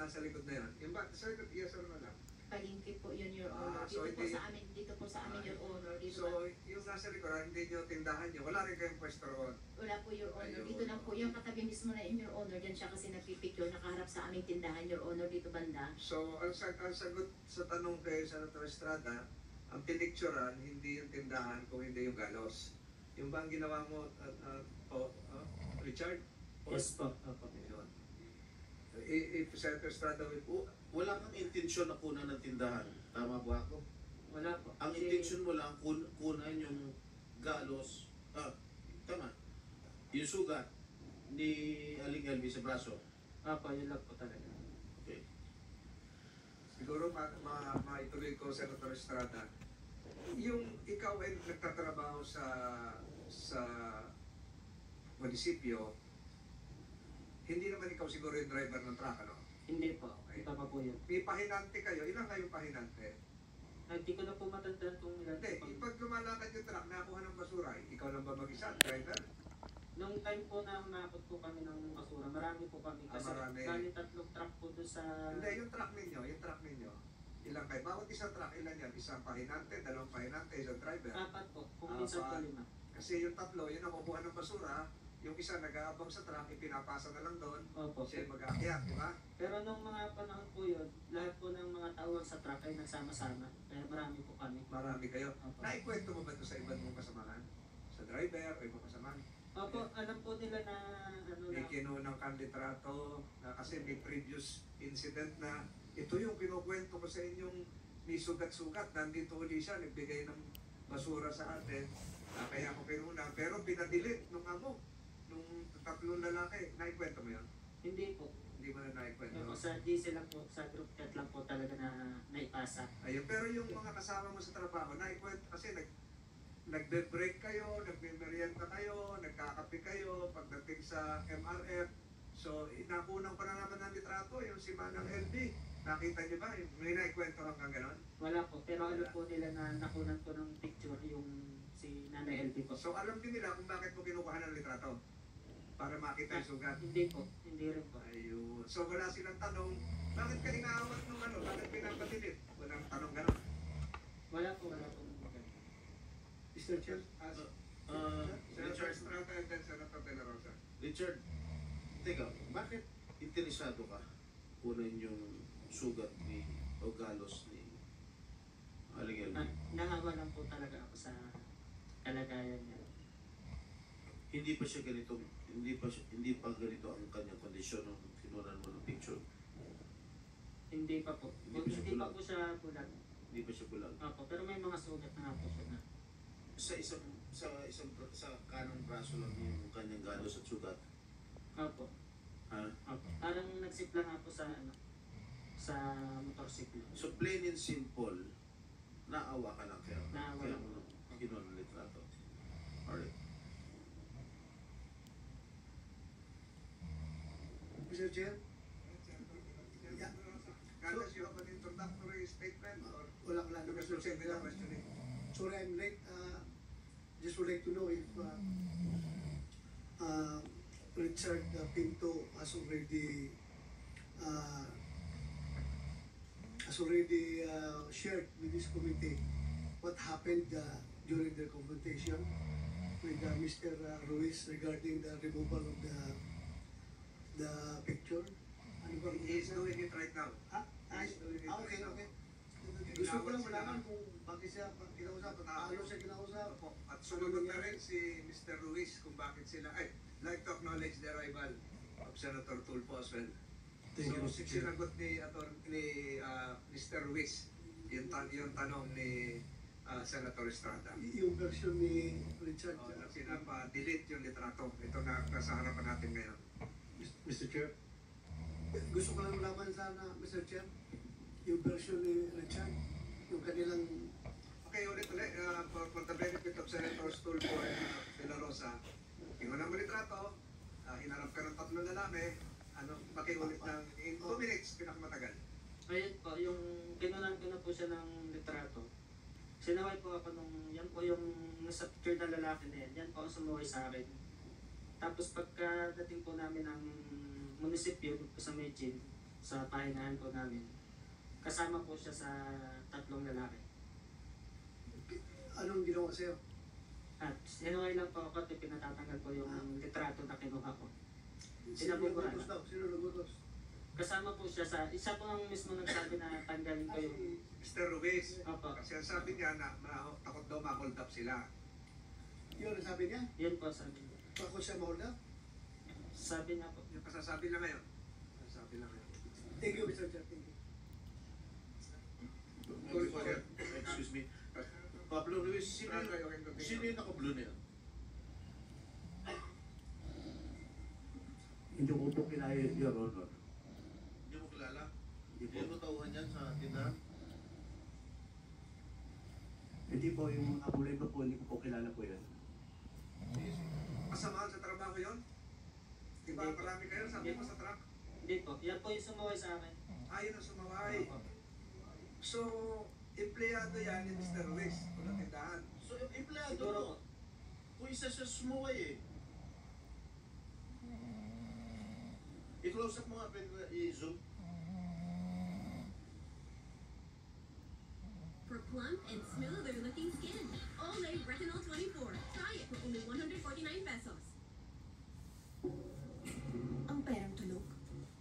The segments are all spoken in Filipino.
nasa likod na yan. Yung ba, sa likod, yes or no lang? Palingki po yun, Your Honor. So Dito po sa amin, Your Honor. Dito so, yung nasa likod, hindi nyo tindahan nyo, wala rin kayong pwesto roon. wala po, Your Honor. Ayun. Dito lang po, yung katabi mismo na Your Honor, dyan siya kasi nagpipicture, nakaharap sa aming tindahan, Your Honor, dito banda. So, ang sagot sa tanong kay Senator Estrada, ang pinicturean, hindi yung tindahan kung hindi yung galos. Yung ba ang ginawa mo, Richard? Yes po. Opo. Yun. If Senator Estrada will... Wala kang intensyon na kunan ng tindahan. Tama ba ako? Wala po. Ang intensyon mo lang kunan yung galos. Tama. Yung sugat ni Aling Elvi sa braso. Opo, yun lang po talaga. Okay. Siguro maituloy ko, Senator Estrada, yung ikaw ay nagtatrabaho sa munisipyo, hindi naman ikaw siguro yung driver ng truck, ano? Hindi po. Okay. Iba pa po yun. May pahinante kayo, ilan kayo pahinante? Hindi ko na po matandaan kung ilan Hindi, po. pag lumalakad yung truck, nakuha ng basura, ikaw lang ba mag-isa, driver? Nung time po na nakakot po kami ng basura, marami po kami. Kasi Marami. bali 3 truck po doon sa... Hindi, yung truck ninyo, ilang kayo? Bawat isang truck, ilan yan? Isang pahinante, dalawang pahinante, isang driver. 4 po, kung minsan po 5. Kasi yung tatlo, yun ang kukuha ng basura, yung isa nag-aabang sa truck, ipinapasa na lang doon, Opo. siya mag-aakyat, di ba? Pero nung mga panahon po yun, lahat po ng mga tawag sa truck ay nagsama-sama. Kaya marami po kami. Marami kayo. Opo. Naikwento mo ba ito sa ibang mong kasamahan? Sa driver o ibang kasamahan? Opo, alam po nila na ano May na... kinunang kandidato na kasi may previous incident na ito yung kinukwento ko sa inyong may sugat-sugat. Nandito uli siya, nagbigay ng basura sa atin. Kaya ako kinuna. Pero pinadilit nung amo, nung tatlong lalaki. Naikwento mo yun? Hindi po. Hindi mo na naikwento. Opo, sa GC lang po, sa group chat lang po talaga na naipasa. Ayun, pero yung mga kasama mo sa trabaho, naikwento kasi nagbe-break kayo, nagbe-merienda kayo, nagkakape kayo, pagdating sa MRF. So, nakunang pa na naman ng litrato, yung si Manang LB. Nakita niyo ba? May naikwento hanggang ganon? Wala po, pero alam po nila na nakunan ko ng picture yung si Nanay LB po. So, alam din nila kung bakit mo kinukuha ng litrato? Para makita yung sugat. Hindi po, hindi rin po. Ayun. So, wala silang tanong, bakit ka inaawat nung ano? Bakit pinapadilit? Walang tanong ganon. Wala po, wala po. Mr. Chair, Senator Richard, Estrada and then Senator De La Rosa. Richard, teka, bakit interesado ka kunin yung sugat ni o galos ni Aling Elvi? Nangawa lang po talaga ako sa kalagayan niya. Hindi pa siya ganito, hindi pa ganito ang kanyang kondisyon nung kinunan mo ng picture. Hindi pa po. Hindi pa siya Hindi pa po siya bulag. Hindi pa siya bulag. Opo, pero may mga sugat na nga po siya na. Sa kanang braso lang yung kanyang galos at sugat. Opo. Ha? Opo. Parang nagsipla nga po sa ano, sa motorsiklo. So plain and simple, naawa ka lang kaya. Naawa Kaya lang. mo kinuha ng litrato. Alright. Mr. Chair, Carlos, you have an introductory statement or wala lang you can Mr. proceed Chair. with the questioning? Sorry, I'm late. Just would like to know if Richard Pinto has already shared with this committee what happened during the confrontation with Mr. Ruiz regarding the removal of the picture. Ano ba? He is doing it right now. Okay, okay. Gusto ko lang malaman kung bakit siya kinausap, paano siya kinausap. Opo. At sumunod na rin si Mr. Ruiz kung bakit sila, like to acknowledge the arrival of Senator Tulfo as well. Thank you, So, Mr. Chair. sinagot ni Mr. Ruiz yung tanong ni Senator Estrada. Yung version ni Richard. Na pinapa-delete yung litrato. Ito na nasa harapan natin ngayon. Mr. Chair. Gusto ko lang malaman sana, Mr. Chair, yung version ni Richard, yung kanilang... Okay, ulit. For the benefit of Senators Tulfo and De La Rosa, kinuha mo litrato, hinarap ka ng tatlong lalaki, pakiulit ng in 2 minutes, pinakamatagal. Ayun po, yung kinunan ko na po siya ng litrato. Sinaway po ako nung, yan po yung nasa picture na lalaki na yan, yan po ang sumuway sa akin. Tapos pagkadating po namin ng munisipyo, dito sa Medjin, sa pahingahan po namin. Kasama po siya sa 3 lalaki. Anong ginawa sa'yo? At sinuway lang po ako at pinatatanggal po yung litrato na kinuha ko. Sino Pinabubura nagutos daw? Sino nagutos? Kasama po siya sa, isa po ang mismo nagsabi na tanggalin ko yung, Mr. Ruiz, opo, kasi ang sabi niya na takot daw ma-hold up sila. Yun ang sabi niya? yun po sabi niya. Bako siya ma-hold up? Sabi niya po. Yung kasasabi lang ngayon. Kasasabi lang ngayon. Thank you, Mr. Chair. Thank you. Excuse me. Pablo Ruiz, sino yung naka-blue na yan? Hindi ko po kilala Your Honor. Hindi mo kilala? Hindi po. Hindi mo tauhan yan sa tindahan? Hindi po, yung mga kulay ba po, hindi ko po kilala po yan. Kasamahan sa trabaho yon? Di ba Hindi po. marami kayo? Sabi mo sa truck? Hindi po, yan po yung sumuway sa akin. Ayun ang sumaway. Opo. So, empleyado yan ni Mr. Ruiz kung natindahan. So, empleyado Siguro mo. po. Kung isa siya sumuway eh. I-close up mo nga, pwede i-zoom. For plump and smoother looking skin. Olay Retinol 24. Try it for only 149 pesos. Ang perang tulog.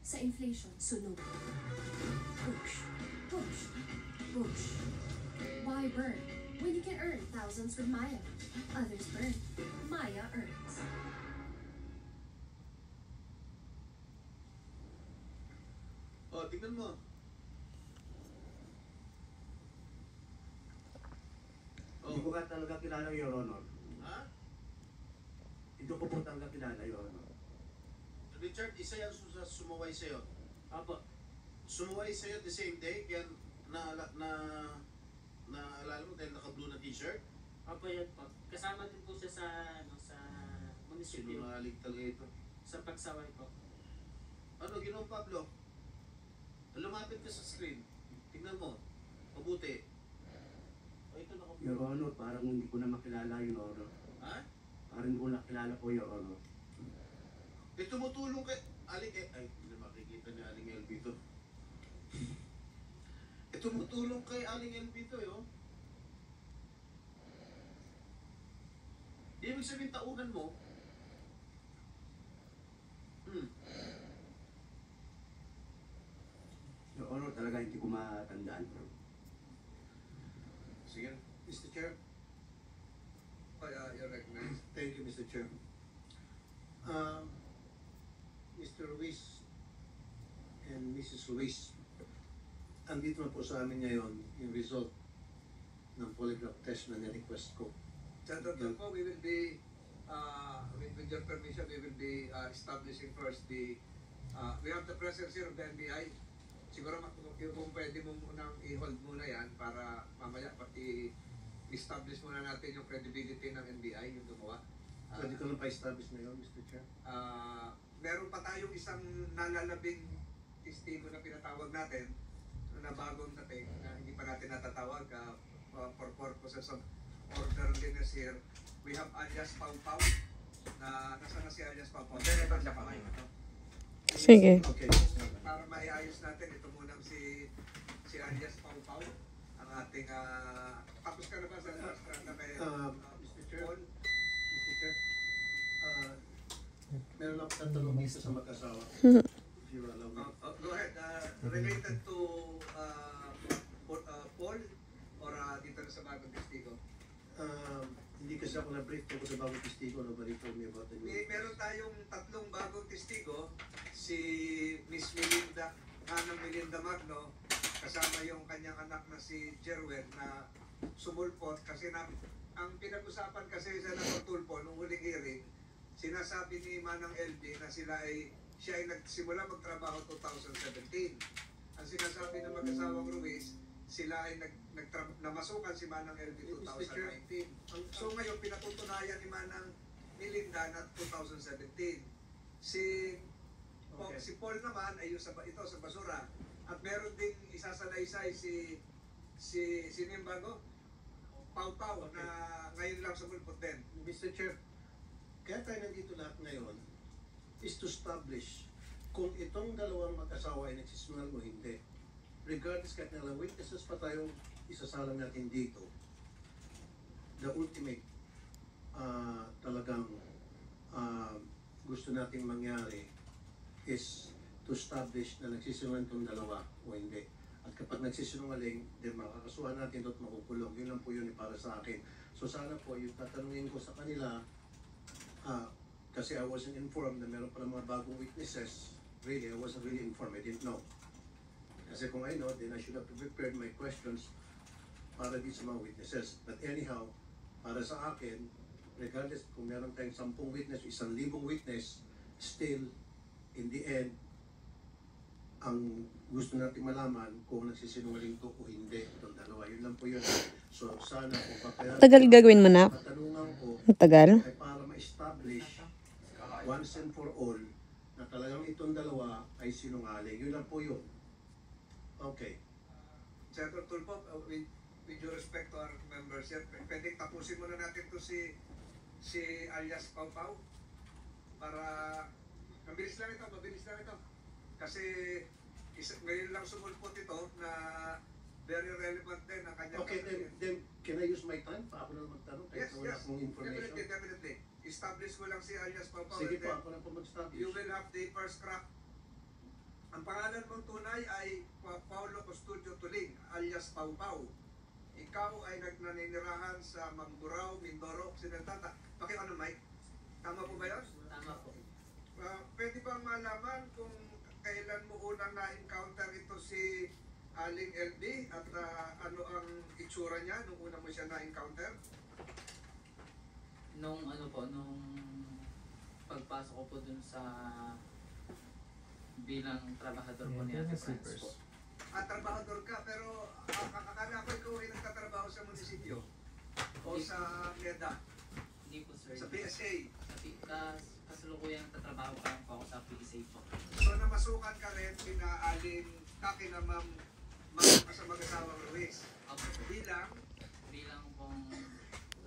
Sa inflation, sunog. Push. Push. Push. Why burn when you can earn thousands with Maya? Others burn. Maya earns. Oh, tingnan mo. Hindi ko ka talaga kilala, Your Honor. Ha? Hindi ko po talaga kilala, Your Honor. Richard, isa yan sumuway sa'yo. Opo. Sumuway sa'yo the same day, kaya naalala mo dahil naka-blue na t-shirt? Opo, yan po. Kasama din po siya sa, ano, sa munisipyo. Sinungaling talaga ito. Sa pagsaway po. Ano, Ginoong Pablo? Lumapit ka sa screen. Tingnan mo. Mabuti. O, ito na Your Honor, parang hindi ko na makilala, Your Honor. Ha? Parang hindi ko nakilala po, Your Honor. Eh, tumutulong kay Aling ay, hindi makikita ni Aling LB to. Eh, tumutulong kay Aling LB to, eh, oh. Di ibig sabihin tauhan mo. Your Honor, talaga hindi ko matandaan. Sige. Mr. Chair. You're recognized. Thank you, Mr. Chair. Mr. Ruiz and Mrs. Ruiz, andito na po sa amin ngayon yung result ng polygraph test na ni-request ko. Senator po, we will be, with your permission, we will be establishing first we have the presence here of the NBI. Siguro kung pwede mo munang i-hold muna yan para mamaya establish muna natin yung credibility ng NBI, yung gumawa. Pwede ko lang pa-establish na yun, Mr. Chair. Meron pa tayong isang nalalabing testigo na pinatawag natin na bagong dating na hindi pa natin natatawag for purposes of orderliness here. We have alias Pau Pau na nasa na si alias Pau Pau. Sige. Okay. Para maiayos natin ito munang si alias Pau Pau ang ating tapos ka na ba sa Strata kay Mr. Chair. Paul? Mr. Chair. Meron ako tatanong isa sa mag-asawa. If you allow me. Go ahead. Related to Paul or dito na sa bagong testigo? Hindi kasi ako na-brief tungkol sa bagong testigo. Nobody told me about the new. Meron tayong 3 bagong testigo. Si Miss Melinda, Anang Melinda Magno, kasama yung kanyang anak na si Jerwin na sumulpot kasi ang pinag-usapan kasi sa Tulfo nung huling hearing, sinasabi ni Manang LB na siya ay nagsimula magtrabaho 2017. Ang sinasabi ng mag-asawang Ruiz, sila ay namasukan si Manang LB 2019. So ngayon pinatutunayan ni Manang Melinda na 2017. Si Paul naman ay yung sa basura. At meron ding isasalaysay si Nimbago, Pau Pau, na ngayon lang sumulpot din. Mr. Chair, kaya tayo nandito lahat ngayon is to establish kung itong dalawang mag-asawa ay nagsisinungal o hindi, regardless kahit na lang witnesses pa tayong isasalang natin dito, the ultimate talagang gusto nating mangyari is to establish na nagsisinungaling itong dalawa o hindi. At kapag nagsisinungaling, then makakasuhan natin at makukulong. Yun lang po yun para sa akin. So sana po, yung tatanungin ko sa kanila, kasi I wasn't informed na meron pala mga bagong witnesses. Really, I wasn't really informed. I didn't know. Kasi kung I know, then I should have prepared my questions para di sa mga witnesses. But anyhow, para sa akin, regardless kung meron tayong 10 witness, 1,000 witness, still, in the end, ang gusto natin malaman kung nagsisinungaling to o hindi itong dalawa. Yun lang po yun. So sana kung papayagan, Tagal gagawin mo na? katanungan ko Matagal? ay para ma-establish once and for all na talagang itong dalawa ay sinungaling. Yun lang po yun. Okay. Senator Tulfo, with due respect to our members, pwedeng tapusin muna natin to si alias Pau Pau para mabilis lang ito. Kasi ngayon lang sumulpot ito na very relevant din ang kanyang Okay, then can I use my time? Pa ako na magtanong kahit Yes, wala yes. akong information. Definitely. Establish ko lang si alias Pau Pau. Sige and po, then ako na po mag-establish. you will have the first crack. Ang pangalan mong tunay ay Paulo Custodio Tuling, alias Pau Pau. Ikaw ay naninirahan sa Mamburao, Mindoro, Occidental. Ano, Mike? Tama po ba yun? Tama po. Pwede bang malaman kung kailan mo unang na-encounter ito si Aling LB at ano ang itsura niya nung una mo siya na-encounter? Nung pagpasok ko po dun sa bilang trabahador po ni Ate Franz po. At trabahador ka, pero akala ko ikaw ay nagtatrabaho sa munisipyo o sa MEDA, Hindi po sir. sa PSA. Kasalukuyang nagtatrabaho pa lang po ako sa PSA po. So namasukan ka rin pinaaling kina ma'am sa mag-asawang Ruiz. Ako Bilang bilang pong